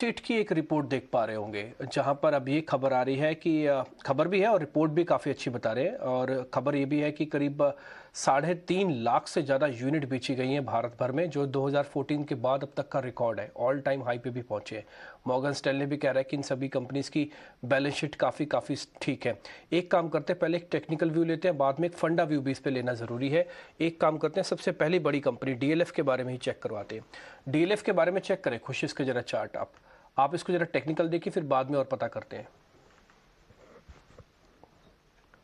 State की एक report देख पा रहे होंगे जहां पर अब ये खबर आ रही है कि खबर भी है और रिपोर्ट भी काफ़ी अच्छी बता रहे हैं। और खबर ये भी है कि करीब 3.5 लाख से ज़्यादा यूनिट बेची गई हैं भारत भर में, जो 2014 के बाद अब तक का रिकॉर्ड है। ऑल टाइम हाई पे भी पहुंचे हैं। मॉर्गन स्टैनली भी कह रहा है कि इन सभी कंपनीज की बैलेंस शीट काफ़ी ठीक है। एक काम करते हैं, पहले एक टेक्निकल व्यू लेते हैं, बाद में एक फंडा व्यू भी इस पे लेना ज़रूरी है। एक काम करते हैं, सबसे पहली बड़ी कंपनी डीएलएफ के बारे में ही चेक करवाते हैं। डीएलएफ के बारे में चेक करें खुशी, इसके जरा चार्ट आप इसको जरा टेक्निकल देखिए, फिर बाद में और पता करते हैं।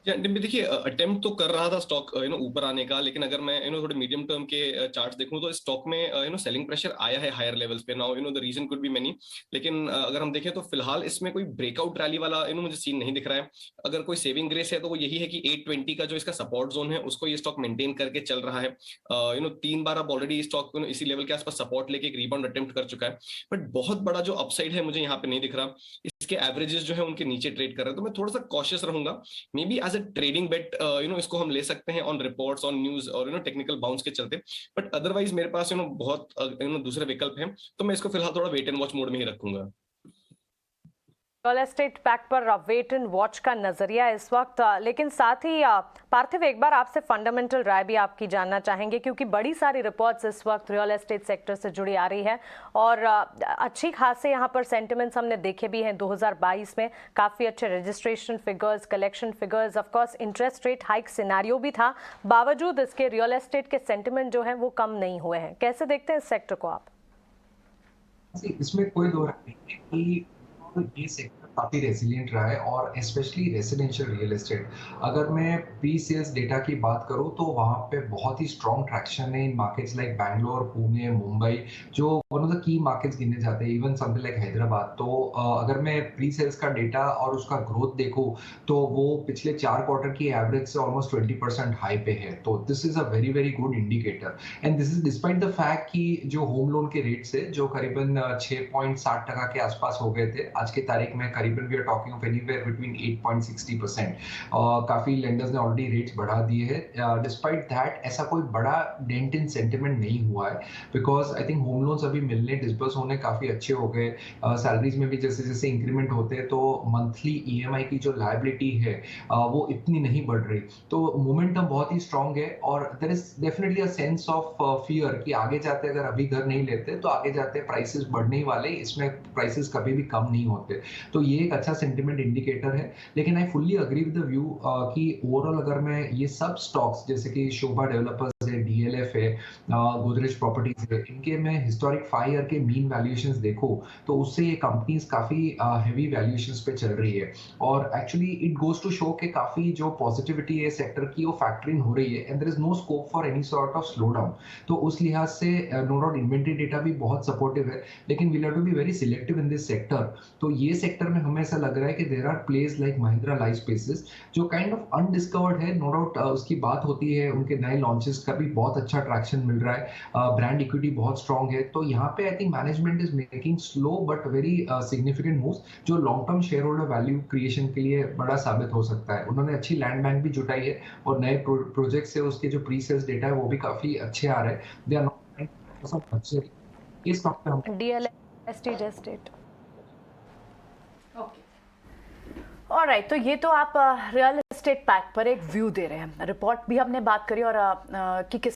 देखिए अटेम्प्ट तो कर रहा था स्टॉक ऊपर आने का, लेकिन अगर मैं थोड़े मीडियम टर्म के चार्ट्स देखूं तो स्टॉक में सेलिंग प्रेशर आया है हायर लेवल्स पे। Now the reason could be many, लेकिन अगर हम देखें तो फिलहाल इसमें कोई ब्रेकआउट रैली वाला मुझे सीन नहीं दिख रहा है। अगर कोई सेविंग ग्रेस है तो वो यही है कि 820 का जो इसका सपोर्ट जोन है उसको ये स्टॉक मेंटेन करके चल रहा है। 3 बार अब ऑलरेडी स्टॉक इसी लेवल के आसपास सपोर्ट लेके एक रिबाउंड अटेम्प्ट कर चुका है, बट बहुत बड़ा जो अपसाइड है मुझे यहाँ पे नहीं दिख रहा। इसके एवरेजेस जो है उनके नीचे ट्रेड कर रहे हैं, तो मैं थोड़ा सा कॉशियस रहूंगा। Maybe as a trading bet इसको हम ले सकते हैं ऑन रिपोर्ट्स, ऑन न्यूज और टेक्निकल बाउंस के चलते। बट अदरवाइज मेरे पास बहुत दूसरे विकल्प हैं, तो मैं इसको फिलहाल थोड़ा वेट एंड वॉच मोड में ही रखूंगा। रियल एस्टेट पैक पर वेट एंड वॉच का नजरिया इस वक्त, लेकिन साथ ही पार्थिव एक बार आपसे फंडामेंटल राय भी आपकी जानना चाहेंगे, क्योंकि बड़ी सारी रिपोर्ट्स इस वक्त रियल एस्टेट सेक्टर से जुड़ी आ रही है और अच्छी खासे यहाँ पर सेंटिमेंट्स हमने देखे भी हैं। 2022 में काफ़ी अच्छे registration figures, collection figures, of course interest rate hike scenario भी था, बावजूद इसके रियल एस्टेट के सेंटिमेंट जो हैं वो कम नहीं हुए हैं। कैसे देखते हैं इस सेक्टर को आप? इसमें कोई दो राय नहीं है कि ये सेक्टर काफी रेसिलिएंट रहा है, और स्पेशली रेसिडेंशियल रियल एस्टेट। अगर मैं प्री सेल्स डेटा की बात करूं तो वहां पे बहुत ही स्ट्रॉन्ग ट्रैक्शन है in markets like Bangalore, Pune, Mumbai, जो one of the key markets गिने जाते हैं, इवन समथिंग लाइक हैदराबाद। तो अगर मैं प्री सेल्स का डेटा और उसका ग्रोथ देखूं तो वो पिछले 4 क्वार्टर की एवरेज से ऑलमोस्ट 20% हाई पे है। तो this is a very very good indicator, and this is despite the fact कि जो होम लोन के रेट्स है जो करीबन 6.60% के आसपास हो गए थे, आज की तारीख में करीबन we are talking of anywhere between 8.60%। काफी लेंडर्स ने ऑलरेडी रेट्स बढ़ा दिए हैं। डिस्पाइट दैट ऐसा कोई बड़ा डेंट इन सेंटिमेंट नहीं हुआ है, because I think home loans अभी मिलने, डिस्बर्स होने काफी अच्छे हो गए। सैलरीज में भी जैसे जैसे इंक्रीमेंट होते हैं तो मंथली ईएमआई की जो लायबिलिटी है वो इतनी नहीं बढ़ रही। तो मोमेंटम बहुत ही स्ट्रांग है, और there is definitely a sense of fear कि आगे जाते अगर अभी घर नहीं लेते तो आगे जाते प्राइसेस बढ़ने ही वाले, इसमें प्राइसेस कभी भी कम नहीं होते। तो ये एक अच्छा सेंटिमेंट इंडिकेटर है। लेकिन I fully agree with the view कि ओवरऑल अगर मैं ये सब स्टॉक्स जैसे कि शोभा डेवलपर्स है, डीएलएफ है, गोदरेज प्रॉपर्टीज है, इनके मैं हिस्टोरिक 5 ईयर के मीन वैल्यूएशंस देखो तो उससे ये कंपनीज काफी हेवी वैल्यूएशंस पे चल रही है। और actually it goes to show के काफी जो पॉजिटिविटी है सेक्टर की वो फैक्टरिंग हो रही है, and there is no scope for any sort of slow down. तो उस लिहाज से नो डाउट इन्वेंट्री डेटा भी बहुत सपोर्टिव है, लेकिन we have to be very selective in this sector. तो ये सेक्टर में हमें ऐसा लग रहा है कि there are place like Mahindra Lifespaces जो काइंड ऑफ अनडिस्कवर्ड है। नो डाउट उसकी बात होती है, उनके नए लॉन्चेस का भी बहुत अच्छा ट्रैक्शन मिल रहा है, ब्रांड इक्विटी बहुत स्ट्रांग है। तो यहाँ पे I think management is making slow but very significant moves जो long term share holder value creation के लिए बड़ा साबित हो सकता है। उन्होंने अच्छी लैंड बैंक भी जुटाई है, और नए प्रोजेक्ट से उसके जो प्री सेल्स डेटा है वो भी काफी अच्छे आ रहे हैं। दे आर नॉट इस वक्त पे हम डीएलएफ एस्टेट। ऑलराइट, तो ये तो आप रियल एस्टेट पैक पर एक व्यू दे रहे हैं, रिपोर्ट भी हमने बात करी और कि किस